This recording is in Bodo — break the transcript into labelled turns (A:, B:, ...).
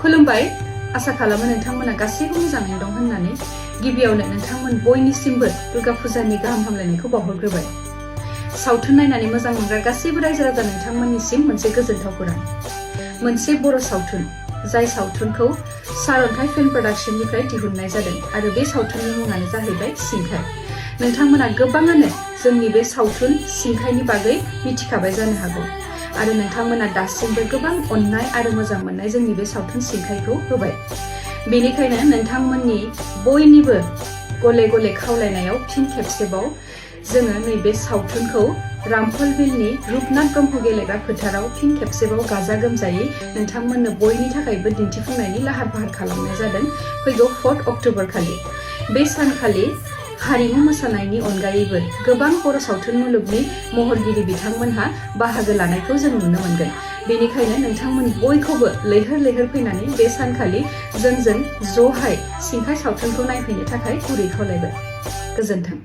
A: खुलुमबाय आसा खालामो नोंथांमोना गासैबो मोजाङैनो दं होननानै गिबियावनो नोंथांमोन बयनिसिमबो दुर्गा फुजानि गाहाम हामलायनायखौ बावहरग्रोबाय। सावथुन नायनानै मोजां मोनग्रा गासैबो रायजो राजा नोंथांमोननिसिम मोनसे गोजोनथाव खौरां। मोनसे बर' सावथुन जाय सावथुनखौ सारअन्थाइ फिल्म प्रडाक्शननिफ्राय दिहुननाय जादों आरो बे सावथुननि मुङानो जाहैबाय सिंखाय। नोंथांमोना गोबाङानो जोंनि बे सावथुन सिंखायनि बागै मिथिखाबाय जानो हागौ आरो नोंथांमोना दासिमबो गोबां अननाय आरो मोजां मोननाय जोंनि बे सावथुन सिंखायखौ होबाय। बेनिखायनो नोंथांमोननि बयनिबो गले गले खावलायनायाव फिन खेबसेबाव जोङो नैबे सावथुनखौ रामफलबिलनि रुपनाथ ब्रह्म गेलेग्रा फोथाराव फिन खेबसेबाव गाजा गोमजायै नोंथांमोननो बयनि थाखायबो दिन्थिफुंनायनि लाहार फाहार खालामनाय जादों फैगौ 4 अक्ट'बर खालि। बे सानखालि हारिमु मोसानायनि अनगायैबो गोबां बर' सावथुन मुलुगनि महरगिरि बिथांमोनहा बाहागो लानायखौ जों नुनो मोनगोन। बेनिखायनो नोंथांमोन बयखौबो लैहोर लैहोर फैनानै बे सानखालि जोंजों ज'हाय सिंखाय सावथुनखौ नायफैनो थाखाय गुरै खावलायबाय। गोजोन्थों।